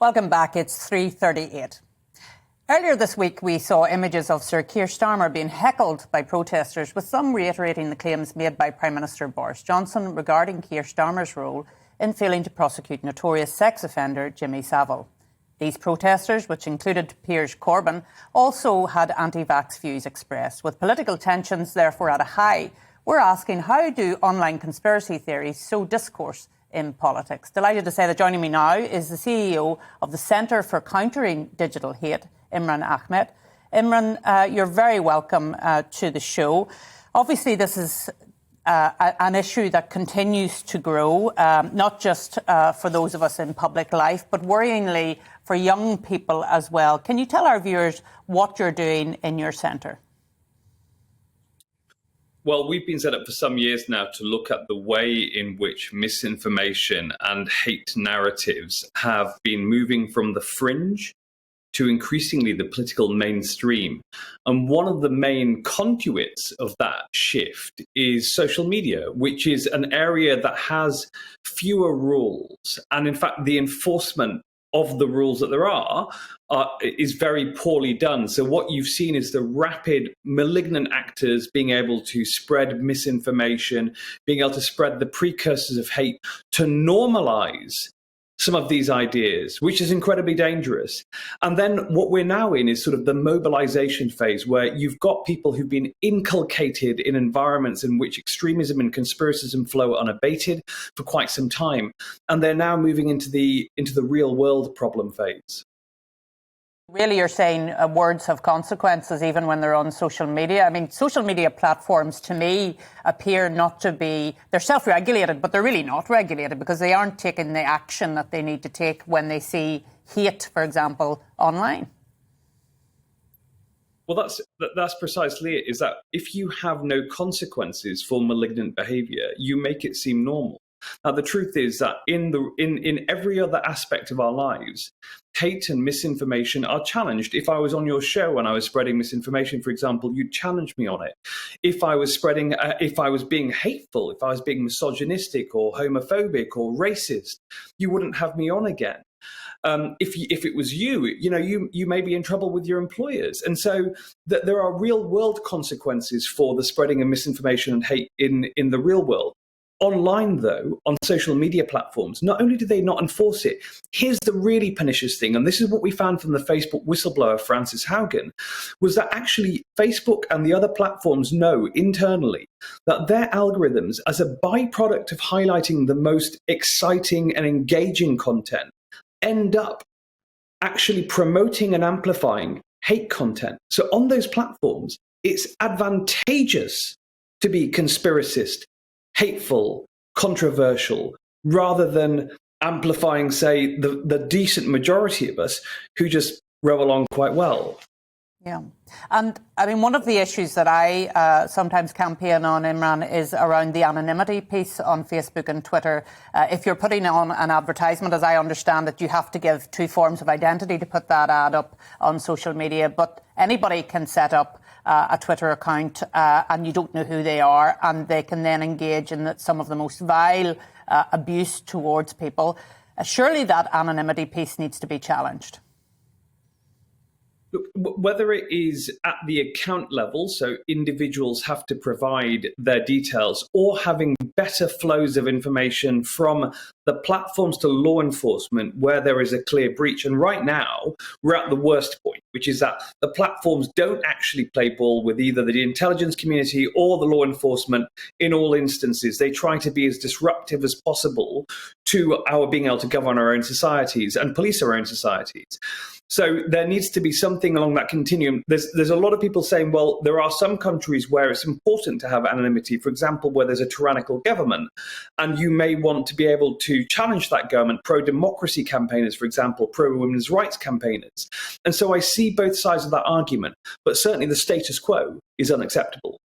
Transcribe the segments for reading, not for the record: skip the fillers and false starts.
Welcome back. It's 3:38. Earlier this week, we saw images of Sir Keir Starmer being heckled by protesters, with some reiterating the claims made by Prime Minister Boris Johnson regarding Keir Starmer's role in failing to prosecute notorious sex offender Jimmy Savile. These protesters, which included Piers Corbyn, also had anti-vax views expressed. With political tensions therefore at a high, we're asking, how do online conspiracy theories sow discourse in politics? Delighted to say that joining me now is the CEO of the Centre for Countering Digital Hate, Imran Ahmed. Imran, you're very welcome to the show. Obviously, this is an issue that continues to grow, not just for those of us in public life, but worryingly for young people as well. Can you tell our viewers what you're doing in your centre? Well, we've been set up for some years now to look at the way in which misinformation and hate narratives have been moving from the fringe to increasingly the political mainstream. And one of the main conduits of that shift is social media, which is an area that has fewer rules. And in fact, the enforcement of the rules that there are is very poorly done. So what you've seen is the rapid malignant actors being able to spread misinformation, being able to spread the precursors of hate, to normalize some of these ideas, which is incredibly dangerous. And then what we're now in is sort of the mobilization phase, where you've got people who've been inculcated in environments in which extremism and conspiracism flow unabated for quite some time. And they're now moving into the real world problem phase. Really, you're saying words have consequences even when they're on social media. I mean, social media platforms, to me, appear not to be, they're self-regulated, but they're really not regulated because they aren't taking the action that they need to take when they see hate, for example, online. Well, that's precisely it, is that if you have no consequences for malignant behavior, you make it seem normal. Now, the truth is that in every other aspect of our lives, hate and misinformation are challenged. If I was on your show and I was spreading misinformation, for example, you'd challenge me on it. If I was being hateful, if I was being misogynistic or homophobic or racist, you wouldn't have me on again. If it was you may be in trouble with your employers. And so there are real world consequences for the spreading of misinformation and hate in the real world. Online, though, on social media platforms, not only do they not enforce it, here's the really pernicious thing, and this is what we found from the Facebook whistleblower Frances Haugen, was that actually Facebook and the other platforms know internally that their algorithms, as a byproduct of highlighting the most exciting and engaging content, end up actually promoting and amplifying hate content. So on those platforms, it's advantageous to be conspiracist, hateful, controversial, rather than amplifying, say, the decent majority of us who just row along quite well. Yeah. And I mean, one of the issues that I sometimes campaign on, Imran, is around the anonymity piece on Facebook and Twitter. If you're putting on an advertisement, as I understand it, you have to give two forms of identity to put that ad up on social media. But anybody can set up a Twitter account and you don't know who they are, and they can then engage in some of the most vile abuse towards people. Surely that anonymity piece needs to be challenged. Look, whether it is at the account level, so individuals have to provide their details, or having better flows of information from the platforms to law enforcement where there is a clear breach. And right now, we're at the worst point, which is that the platforms don't actually play ball with either the intelligence community or the law enforcement in all instances. They try to be as disruptive as possible to our being able to govern our own societies and police our own societies. So there needs to be something along that continuum. There's a lot of people saying, well, there are some countries where it's important to have anonymity, for example, where there's a tyrannical government, and you may want to be able to challenge that government, pro-democracy campaigners, for example, pro-women's rights campaigners. And so I see both sides of that argument, but certainly the status quo is unacceptable.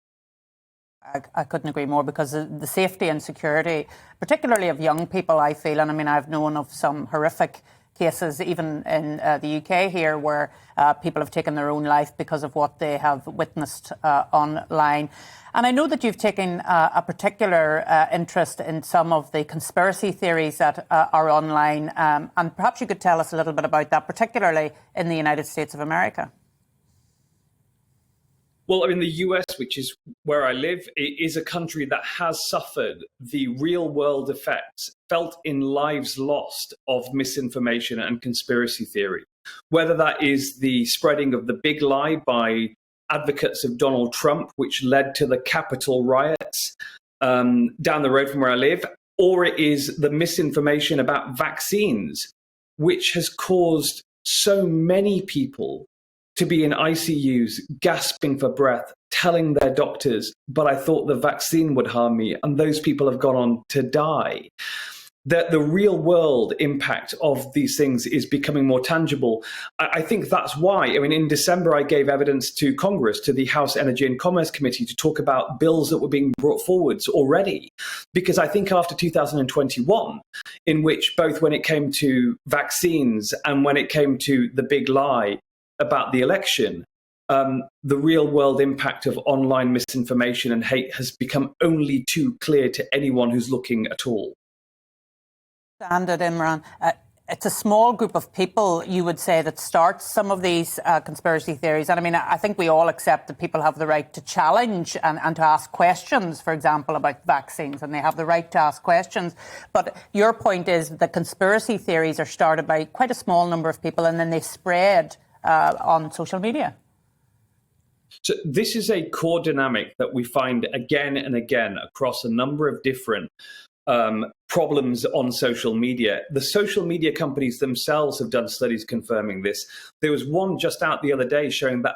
I couldn't agree more, because the safety and security, particularly of young people, I feel, and I mean, I've known of some horrific cases, even in the UK here, where people have taken their own life because of what they have witnessed online. And I know that you've taken a particular interest in some of the conspiracy theories that are online, and perhaps you could tell us a little bit about that, particularly in the United States of America. Well, I mean, the US, which is where I live, it is a country that has suffered the real world effects felt in lives lost of misinformation and conspiracy theory. Whether that is the spreading of the big lie by advocates of Donald Trump, which led to the Capitol riots down the road from where I live, or it is the misinformation about vaccines, which has caused so many people to be in ICUs, gasping for breath, telling their doctors, but I thought the vaccine would harm me, and those people have gone on to die. That the real world impact of these things is becoming more tangible. I think that's why, I mean, in December, I gave evidence to Congress, to the House Energy and Commerce Committee, to talk about bills that were being brought forwards already. Because I think after 2021, in which both when it came to vaccines and when it came to the big lie about the election, the real world impact of online misinformation and hate has become only too clear to anyone who's looking at all. Standard, Imran. It's a small group of people, you would say, that starts some of these conspiracy theories. And I mean, I think we all accept that people have the right to challenge and to ask questions, for example, about vaccines, and they have the right to ask questions. But your point is that conspiracy theories are started by quite a small number of people and then they spread on social media. So this is a core dynamic that we find again and again across a number of different problems on social media. The social media companies themselves have done studies confirming this. There was one just out the other day showing that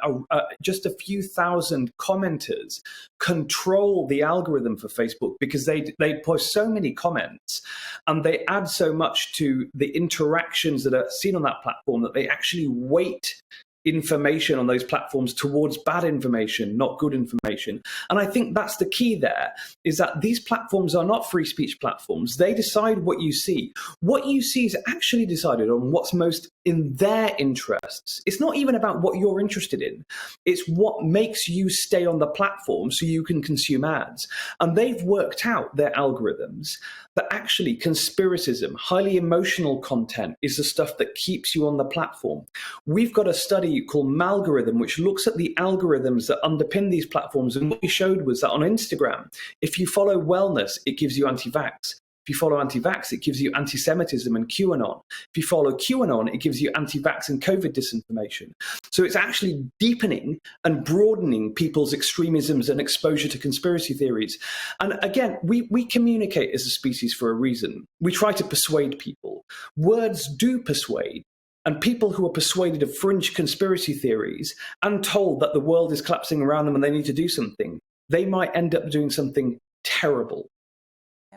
just a few thousand commenters control the algorithm for Facebook because they post so many comments and they add so much to the interactions that are seen on that platform that they actually weight information on those platforms towards bad information, not good information. And I think that's the key there, is that these platforms are not free speech platforms. They decide what you see. What you see is actually decided on what's most in their interests. It's not even about what you're interested in. It's what makes you stay on the platform so you can consume ads. And they've worked out their algorithms that actually conspiracism, highly emotional content is the stuff that keeps you on the platform. We've got a study called Malgorithm, which looks at the algorithms that underpin these platforms. And what we showed was that on Instagram, if you follow wellness, it gives you anti-vax. If you follow anti-vax, it gives you anti-Semitism and QAnon. If you follow QAnon, it gives you anti-vax and COVID disinformation. So it's actually deepening and broadening people's extremisms and exposure to conspiracy theories. And again, we communicate as a species for a reason. We try to persuade people. Words do persuade. And people who are persuaded of fringe conspiracy theories and told that the world is collapsing around them and they need to do something, they might end up doing something terrible.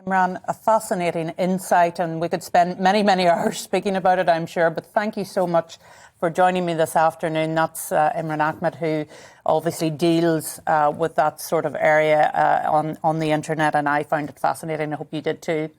Imran, a fascinating insight, and we could spend many, many hours speaking about it, I'm sure. But thank you so much for joining me this afternoon. That's Imran Ahmed, who obviously deals with that sort of area on the internet, and I found it fascinating. I hope you did too.